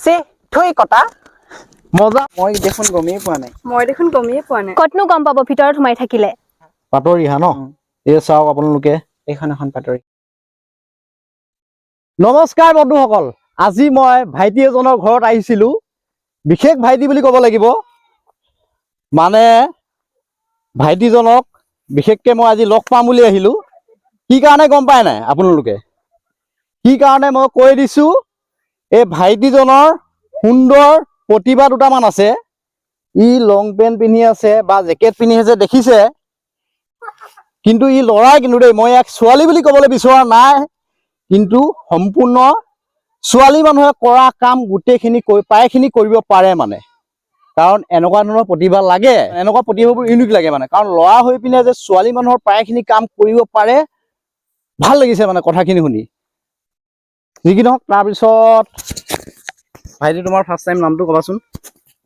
চে থৈ কটা মজা মই দেখোন গমেই পোৱা নাই কতনো গম পাব ভিতৰত সোমাই থাকিলে পাটৰ ৰিহা ন এই চাওক আপোনালোকে এইখন এখন পাটৰি নমস্কাৰ বন্ধুসকল আজি মই ভাইটি এজনৰ ঘৰত আহিছিলো বিশেষ ভাইটি বুলি ক'ব লাগিব মানে ভাইটিজনক বিশেষকৈ মই আজি লগ পাম বুলি আহিলো কি কাৰণে গম পায় নাই আপোনালোকে কি কাৰণে মই কৈ দিছো এই ভাইটিজনৰ সুন্দৰ প্ৰতিভা দুটামান আছে ই লং পেন্ট পিন্ধি আছে বা জেকেট পিন্ধি আছে দেখিছে কিন্তু ই লৰাই কিন্তু দেই মই ইয়াক ছোৱালী বুলি ক'বলৈ বিচৰা নাই কিন্তু সম্পূৰ্ণ ছোৱালী মানুহে কৰা কাম গোটেইখিনি প্ৰায়খিনি কৰিব পাৰে মানে কাৰণ এনেকুৱা ধৰণৰ প্ৰতিভা লাগে এনেকুৱা প্ৰতিভাবোৰ ইউনিক লাগে মানে কাৰণ ল'ৰা হৈ পিনে যে ছোৱালী মানুহৰ প্ৰায়খিনি কাম কৰিব পাৰে ভাল লাগিছে মানে কথাখিনি শুনি যি কি নহওক তাৰপিছত ভাইটি তোমাৰ ফাৰ্ষ্ট টাইম নামটো ক'বাচোন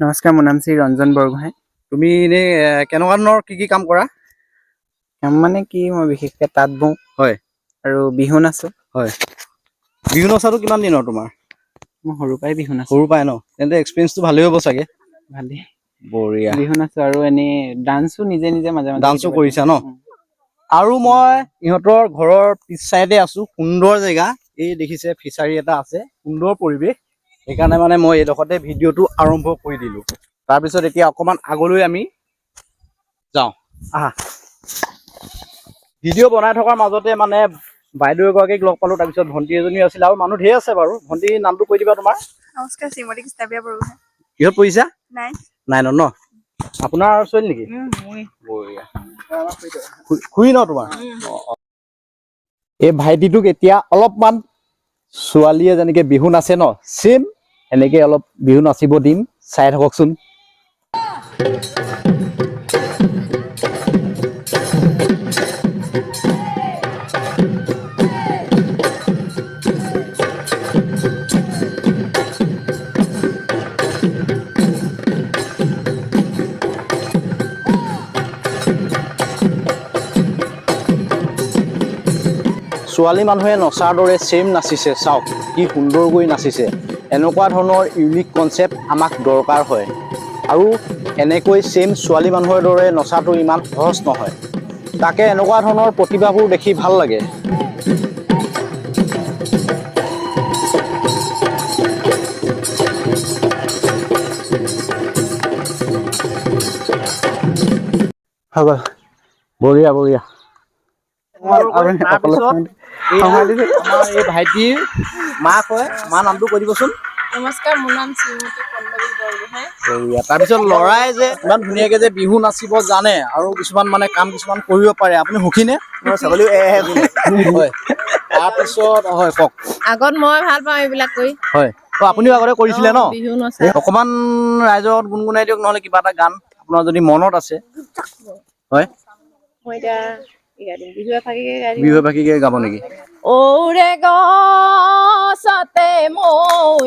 নমস্কাৰ মোৰ নাম শ্ৰী ৰঞ্জন বৰগোহাঁই তুমি এনেই কেনেকুৱা ধৰণৰ কি কাম কৰা কাম মানে কি মই বিশেষকৈ তাঁত বওঁ হয় আৰু বিহু নাচো হয় বিহু নচাটো কিমান দিনৰ তোমাৰ মই সৰুৰ পৰাই বিহু নাচো সৰু পাই ন তেন্তে এক্সপিৰিয়েঞ্চটো ভালেই হ'ব চাগে ভালেই বঢ়িয়া বিহু নাচো আৰু এনেই ডান্সো নিজে মাজে মাজে ডান্সো কৰিছা ন আৰু মই ইহঁতৰ ঘৰৰ পিছ চাইডে আছো সুন্দৰ জেগা এই দেখিছে ফিচাৰী এটা আছে সুন্দৰ পৰিৱেশ সেইকাৰণে মানে মই এইডোখৰতে ভিডিঅ'টো আৰম্ভ কৰি দিলো তাৰপিছত এতিয়া অকণমান আগলৈ আমি যাওঁ আহা ভিডিঅ' বনাই থকাৰ মাজতে মানে বাইদেউ এগৰাকীক লগ পালো তাৰপিছত ভণ্টি এজনী আছিল আৰু মানুহ ঢেৰ আছে বাৰু ভণ্টি নামটো কৈ দিবা তোমাৰ নমস্কাৰ শ্ৰীমতী কৃষ্ণাবিয়া বৰগোহাঁই কিহত পঢ়িছা নাই নাইনত ন আপোনাৰ ছোৱালী নেকি বঢ়িয়া খুৰী ন তোমাৰ এই ভাইটিটোক এতিয়া অলপমান ছোৱালীয়ে যেনেকে বিহু নাচে ন চেম এনেকে অলপ বিহু নাচিব দিম চাই থাককচোন ছোৱালী মানুহে নচাৰ দৰে চেম নাচিছে চাওক কি সুন্দৰকৈ নাচিছে এনেকুৱা ধৰণৰ ইউনিক কনচেপ্ট আমাক দৰকাৰ হয় আৰু এনেকৈ চেম ছোৱালী মানুহৰ দৰে নচাটো ইমান সহজ নহয় তাকে এনেকুৱা ধৰণৰ প্ৰতিভাবোৰ দেখি ভাল লাগে বঢ়িয়া বঢ়িয়া আমাৰ এই ভাইটিৰ মাক হয় মা নামটো কৈ দিবচোন নমস্কাৰ মোৰ নাম শ্ৰীমতী পল্লৱী বৰগোহাঁই তাৰপিছত ল'ৰাই যে ইমান ধুনীয়াকে যে বিহু নাচিব জানে আৰু কিছুমান মানে কাম কিছুমান কৰিব পাৰে আপুনি সুখীনে ছাগলী হয় তাৰপিছত হয় কওক আগত মই ভাল পাওঁ এইবিলাক কৰি হয় আপুনিও আগতে কৰিছিলে ন বিহু নচা অকমান ৰাইজত গুণগুণাই দিয়ক নহ'লে কিবা এটা গান আপোনাৰ যদি মনত আছে হয় মই এতিয়া বিহু এফাঁকিকে গাব নেকি ঔৰে গছতে মৌ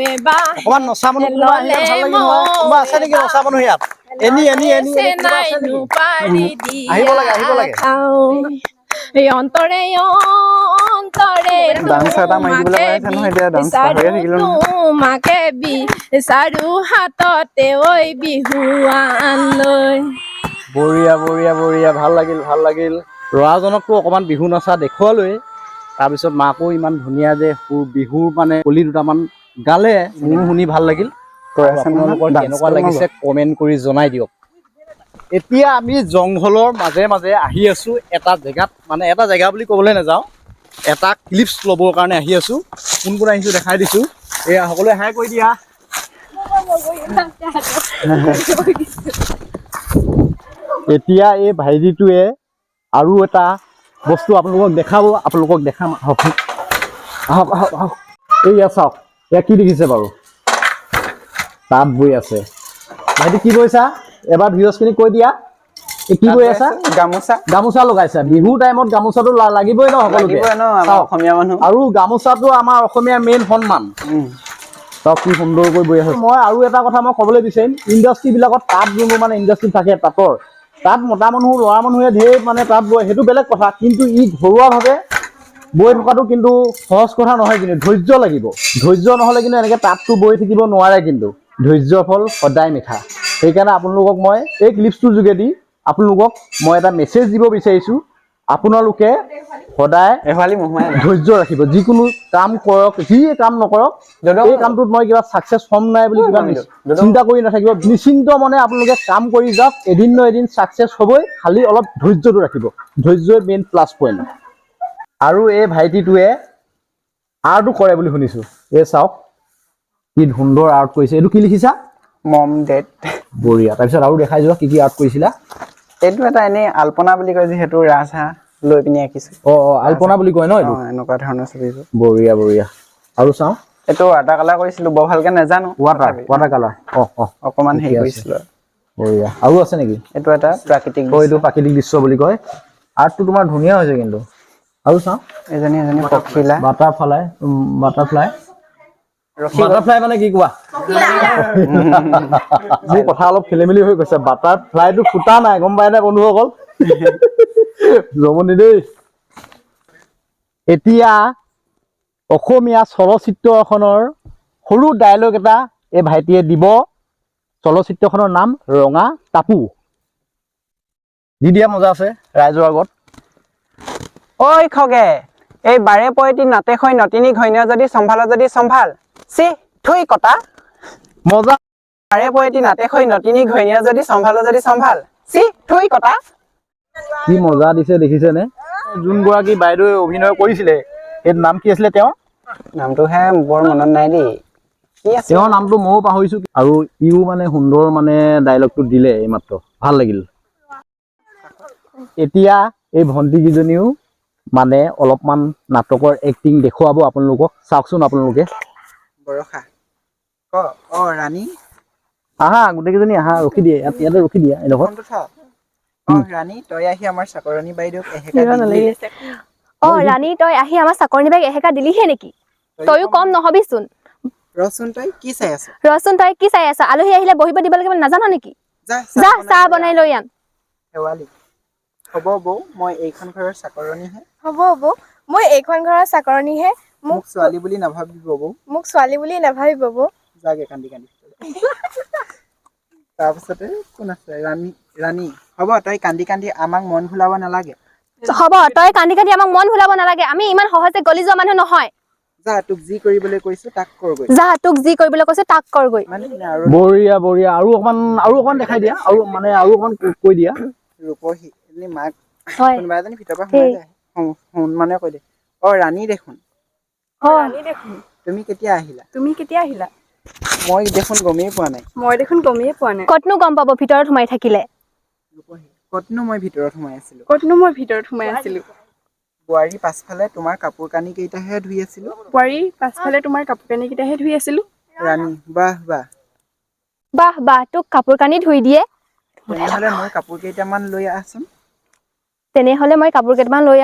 এবাৰ অকমান নচা মানুহ কোনোবা আহিলে ভাল লাগিব নহয় কোনোবা আছে নেকি নচা মানুহ ইয়াত এনি কোনোবা আছে নেকি আহিব লাগে এই অন্তৰে অন্তৰে ডান্স এটা মাৰি দিবলৈ কৈ আছে নহয় এতিয়া ডান্স পাহৰিয়ে থাকিলো তোমাকে বিচাৰো হাততে ঐ বিহুৱান লৈ বঢ়িয়া বঢ়িয়া বঢ়িয়া ভাল লাগিল ল'ৰাজনকতো অকমান বিহু নচা দেখুৱালৈ তাৰপিছত মাকো ইমান ধুনীয়া যে বিহুৰ মানে কলি দুটামান গালে মোৰ শুনি ভাল লাগিল আপোনালোকৰ কেনেকুৱা লাগিছে কমেণ্ট কৰি জনাই দিয়ক এতিয়া আমি জংঘলৰ মাজে মাজে আহি আছো এটা জেগাত মানে এটা জেগা বুলি ক'বলৈ নাযাওঁ এটা ক্লিপছ ল'বৰ কাৰণে আহি আছো কোন কোন আহিছো দেখাই দিছো এয়া সকলোৱে হাই কৰি দিয়া এতিয়া এই ভাইটিটোৱে আৰু এটা বস্তু আপোনালোকক দেখাম আহক এইয়া চাওক এয়া কি দেখিছে বাৰু তাত বৈ আছে ভাইটি কি কৈছা এবাৰ ভিউজখিনি কৈ দিয়া কি কৈ আছা গামোচা লগাইছা বিহুৰ টাইমত গামোচাটো লাগিবই ন সকলোকে অসমীয়া মানুহ আৰু গামোচাটো আমাৰ অসমীয়াৰ মেইন সন্মান চাওক কি সুন্দৰকৈ বৈ আছে মই আৰু এটা কথা মই ক'বলৈ বিচাৰিম ইণ্ডাষ্ট্ৰীবিলাকত তাত যোনবোৰ মানে ইণ্ডাষ্ট্ৰী থাকে তাঁতৰ তাত মতা মানুহ ল'ৰা মানুহে ঢেৰ মানে তাত বয় সেইটো বেলেগ কথা কিন্তু ই ঘৰুৱাভাৱে বৈ থকাটো কিন্তু সহজ কথা নহয়, কিন্তু ধৈৰ্য লাগিব। ধৈৰ্য নহ'লে কিন্তু এনেকৈ তাঁতটো বৈ থাকিব নোৱাৰে, কিন্তু ধৈৰ্যৰ ফল সদায় মিঠা। সেইকাৰণে আপোনালোকক মই এই ক্লিপছটোৰ যোগেদি আপোনালোকক মই এটা মেছেজ দিব বিচাৰিছোঁ, আপোনালোকে সদায় ধৈৰ্য ৰাখিব। যিকোনো কাম কৰক, যি কাম নকৰক, এই কামটোত মই কিবা ছাকচেছ হ'ম নাই বুলি কিবা চিন্তা কৰি নাথাকিব। নিশ্চিন্ত মনে আপোনালোকে কাম কৰি যাওক, এদিন ন এদিন ছাকচেছ হ'বই। খালি অলপ ধৈৰ্যটো ৰাখিব, ধৈৰ্যই মেইন প্লাছ পইণ্ট। আৰু এই ভাইটিটোৱে আৰ্টো কৰে বুলি শুনিছোঁ। এই চাওক কি সুন্দৰ আৰ্ট কৰিছে। এইটো কি লিখিছা? মম ডেড। বঢ়িয়া। তাৰপিছত আৰু দেখাই যোৱা কি কি আৰ্ট কৰিছিলা। এইটো এটা এনেই আল্পনা বুলি কয়, যিহেতু ৰাজহাঁহ লৈ পিনি আঁকিছো। আল্পনা বুলি কয় ন এইটো? এনেকুৱা ধৰণৰ ছবিবোৰ। বঢ়িয়া বঢ়িয়া। আৰু চাওঁ, এইটো ৱাটাৰ কালাৰ কৰিছিলো, বৰ ভালকে নাজানো। ৱাটাৰ কালাৰ অকমান হেৰি কৰিছিলো। বঢ়িয়া। আৰু আছে নেকি? এইটো এটা প্ৰাকৃতিক এইটো প্ৰাকৃতিক দৃশ্য বুলি কয়। আৰ্টটো তোমাৰ ধুনীয়া হৈছে কিন্তু। আৰু চাওঁ, এজনী পখিলা, বাটাৰফ্লাই মানে কি কোৱা? মোৰ কথা অলপ খেলি মেলি হৈ গৈছে। বাটাৰফ্লাইটো ফুটা নাই, গম পাই নাই বন্ধুসকল? জমনি দেই। এতিয়া অসমীয়া চলচ্চিত্ৰ এখনৰ সৰু ডায়লগ এটা এই ভাইটিয়ে দিব। চলচ্চিত্ৰখনৰ নাম ৰঙা টাপু। দি দিয়া মজা আছে ৰাইজৰ আগত। ঐ খগে, এই বাৰে পঁয়তি নাতে খৈ নতিনী ঘৈণীয় যদি চম্ভাল যদি চম্ভাল। চি থুই কটা। মজা। বাৰে পঁয়তি নাতে খৈ নতিনী ঘৈণীয় যদি চম্ভাল যদি চম্ভাল। চি থুই কটা। কি মজা দিছে দেখিছেনে? যোনগৰাকী বাইদেৱে অভিনয় কৰিছিলে, সেইটো নাম কি আছিলে? তেওঁৰ নামটোহে বৰ মনত নাই দেই। তেওঁৰ নামটো ময়ো পাহৰিছো। আৰু ইও মানে সুন্দৰ মানে ডায়লগটো দিলে এইমাত্ৰ, ভাল লাগিল। এতিয়া এই ভণ্টিকেইজনীও মানে অলপমান নাটকৰ এক্টিং দেখুৱাব আপোনালোকক। চাওকচোন আপোনালোকে। বৰষা ৰাণী, আহা গোটেইকেইজনী আহা, ৰখি দিয়ে ইয়াতে ৰখি দিয়া এডোখৰ। ৰাণী তই আহি আমাৰ চাকৰণী বাইদেউক এহেকা দিলি। ৰাণী তই আহি আমাৰ চাকৰণী বাইক এহেকা দিলিহে নেকি? তইও কম নহবিচোন। ৰচোন তই কি চাই আছ? আলহী আহিলে বহিব দিব লাগে নাজানো নেকি? যা চাহ বনাই লৈ আন। শেৱালি, হ'ব বৌ, মই এইখন ঘৰৰ চাকৰণীহে। হ'ব বৌ, মই এইখন ঘৰৰ চাকৰণীহে। মোক ছোৱালী বুলি নাভাবিব বৌ। যাগে কান্দি কান্দি। তাৰপিছতে কোন আছে? ৰাণী, হ'ব তই কান্দি কান্দি আমাক মন ভুলাব নালাগে। আমি ইমান সহজে গলি যোৱা মানুহ নহয়। যা তোক যি কৰিবলৈ কৈছো তাক কৰগৈ। বঢ়িয়া বঢ়িয়া। আৰু অকমান দেখাই দিয়া, আৰু অকমান কৈ দিয়া। ৰূপহী এজনী মাক কোনোবা এজনী ভিতৰৰ পৰা সোমাই যায়। মানে কৈ দে, ৰাণী দেখোন। তুমি কেতিয়া আহিলা? মই দেখোন গমেই পোৱা নাই। কতনো গম পাব ভিতৰত সোমাই থাকিলে? কতনো মই ভিতৰত সোমাই আছিলো? বোৱাৰী পাছফালে তোমাৰ কাপোৰ কানি কেইটাহে ধুই আছিলো। ৰাণী, বাহ বাহ, তোক কাপোৰ কানি ধুই দিয়ে? তেনেহলে মোৰ কাপোৰ কেইটামান লৈ আহচোন।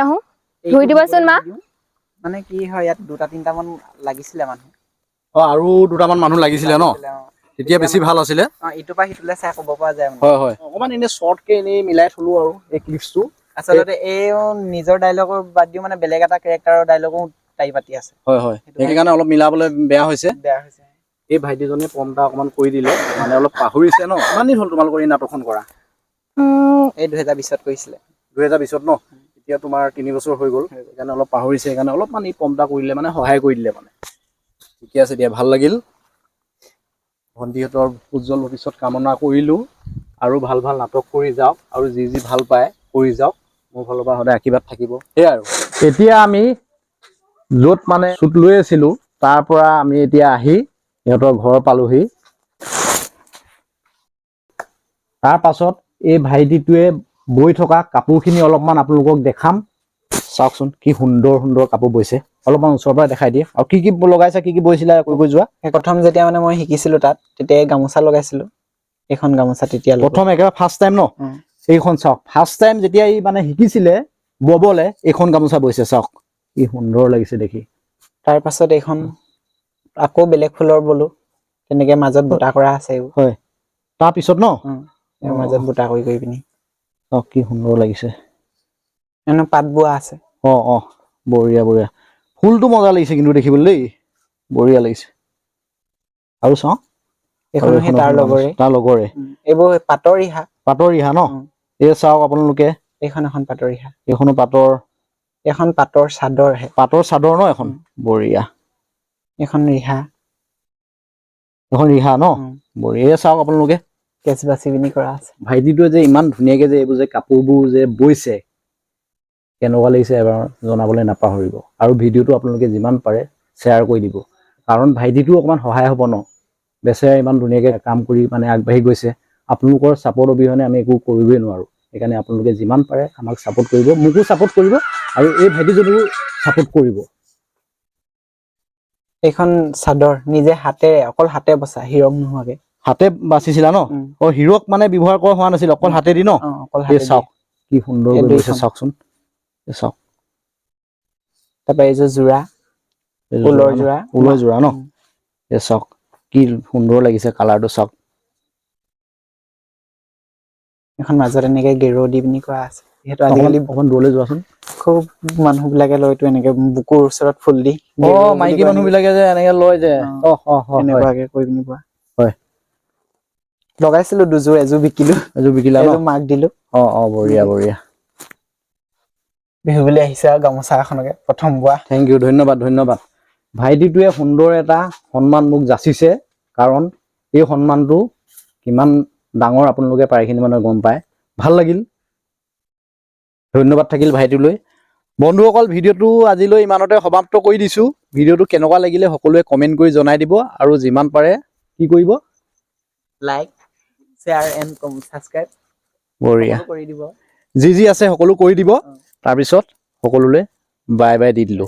আহো। ধুই দিবাচোন মা। মানে কি হয়, ইয়াত 2-3টা মান লাগিছিলে মানুহ। আৰু দুটামান মানুহ লাগিছিলে ন? তেতিয়া বেছি ভাল আছিলে। ইটোৰ পৰা সিটোলৈ চাই ক'ব পৰা যায়। হয়। অকমান এনে শ্বৰ্টকে এনেই মিলাই থলো আৰু এই ক্লিপছটো। আচলতে এই নিজৰ ডায়লগৰ বাদ দিও মানে বেলেগ এটা কেৰেক্টাৰৰ ডায়লগো তাই পাতি আছে। হয়। সেইকাৰণে অলপ মিলাবলৈ বেয়া হৈছে। এই ভাইটিজনে পমটা অকমান কৰি দিলে, মানে অলপ পাহৰিছে ন। কিমান দিন হ'ল তোমালোকৰ এই নাটকখন কৰা? এই 2020ত কৰিছিলে। 2020ত ন? এতিয়া তোমাৰ 3 বছৰ হৈ গ'ল। সেইকাৰণে অলপ পাহৰিছে, সেইকাৰণে অলপমান এই পমটা কৰিলে, মানে সহায় কৰি দিলে মানে। ঠিকে আছে দিয়া, ভাল লাগিল। ভণ্টিহঁতৰ উজ্জ্বল ভৱিষ্যত কামনা কৰিলোঁ। আৰু ভাল নাটক কৰি যাওক, আৰু যি ভাল পায় কৰি যাওক। মোৰ ফালৰ পৰা সদায় আশীৰ্বাদ থাকিব। সেয়াই আৰু। এতিয়া আমি য'ত মানে শ্বুট লৈ আছিলো, তাৰ পৰা আমি এতিয়া আহি সিহঁতৰ ঘৰ পালোহি। তাৰ পাছত এই ভাইটিটোৱে বৈ থকা কাপোৰখিনি অলপমান আপোনালোকক দেখাম। চাওকচোন কি সুন্দৰ কাপোৰ বৈছে। অলপমান ওচৰৰ পৰা দেখাই দিয়ে। আৰু কি লগাইছে, কি বৈছিলা কৈ যোৱা। প্ৰথম যেতিয়া মানে মই শিকিছিলো তাত, তেতিয়া গামোচা লগাইছিলো। এইখন গামোচা তেতিয়া প্ৰথম একেবাৰে ফাৰ্ষ্ট টাইম ন? এইখন চাওক, ফাৰ্ষ্ট টাইম যেতিয়া ই মানে শিকিছিলে ববলে, এইখন গামোচা বৈছে। চাওক কি সুন্দৰ লাগিছে দেখি। তাৰ পাছত এইখন আকৌ বেলেগ ফুলৰ বলো, তেনেকে মাজত বুটা কৰা আছে। হয়, তাৰ পিছত ন? মাজত বুটা কৰি পিনি। কি সুন্দৰ লাগিছে। পাত বোৱা আছে। বঢ়িয়া বঢ়িয়া ফুলটো মজা লাগিছে কিন্তু দেখিবলৈ দেই বঢ়িয়া লাগিছে আৰু চাওঁ এইখন সেই তাৰ লগৰে এইবোৰ পাটৰ ৰিহা ন এই চাওক আপোনালোকে এইখন এখন পাটৰ ৰিহা এইখনো এখন পাটৰ চাদৰ ন এখন বঢ়িয়া এখন ৰিহা ন বঢ়িয়া চাওক আপোনালোকে কেচ বাচি পিনি কৰা আছে ভাইটিটোৱে যে ইমান ধুনীয়াকে যে এইবোৰ যে কাপোৰবোৰ যে বৈছে কেনেকুৱা লাগিছে এবাৰ জনাবলৈ নাপাহৰিব আৰু ভিডিঅ'টো আপোনালোকে যিমান পাৰে শ্বেয়াৰ কৰি দিব কাৰণ ভাইটিটো অকমান সহায় হ'ব ন বেচেৰা ইমান ধুনীয়াকে কাম কৰি মানে আগবাঢ়ি গৈছে আপোনালোকৰ ছাপোৰ্ট অবিহনে আমি একো কৰিবই নোৱাৰো সেইকাৰণে আপোনালোকে যিমান পাৰে আমাক ছাপোৰ্ট কৰিব মোকো ছাপোৰ্ট কৰিব আৰু এই ভাইটিজনীও ছাপোৰ্ট কৰিব এইখন চাদৰ নিজে অকল হাতে বচা হিৰক নোহোৱাকে হাতে বাচিছিলা ন হিৰক মানে ব্যৱহাৰ কৰা হোৱা নাছিল অকল হাতেদি ন চাওক কি সুন্দৰ গৈছে চাওকচোন চাওক তাৰপৰা এইযোৰ যোৰা ঊলৰ যোৰা ন চাওক কি সুন্দৰ লাগিছে কালাৰটো চাওক এখন মাজত এনেকে গেৰো দি পিনি কৰা আছে যিহেতু আজিকালি অকণ দূৰলৈ যোৱাচোন খুব মানুহ বিলাকে লয়তো এনেকে বুকুৰ ওচৰত ফুল দি মাইকী মানুহ বিলাকে যে এনেকে লয় যে এনেকুৱাকে কৰি পিনি পোৱা হয় লগাইছিলো দুযোৰ এযোৰ বিকিলা এযোৰ মাক দিলো বঢ়িয়া বঢ়িয়া বিহু বুলি আহিছে আৰু গামোচা এখনকে প্ৰথম বোৱা থেংক ইউ ধন্যবাদ ভাইটিটোৱে সুন্দৰ এটা সন্মান মোক যাচিছে কাৰণ এই সন্মানটো কিমান ডাঙৰ আপোনালোকে প্ৰায়খিনি মানুহে গম পায় ভাল লাগিল ধন্যবাদ থাকিল ভাইটিলৈ বন্ধুসকল ভিডিঅ'টো আজিলৈ ইমানতে সমাপ্ত কৰি দিছো ভিডিঅ'টো কেনেকুৱা লাগিলে সকলোৱে কমেন্ট কৰি জনাই দিব আৰু যিমান পাৰে কি কৰিব লাইক শ্বেয়াৰ এণ্ড সাবস্ক্ৰাইব বঢ়িয়া কৰি দিব যি আছে সকলো কৰি দিব তাৰপিছত সকলোলৈ বাই বাই দি দিলো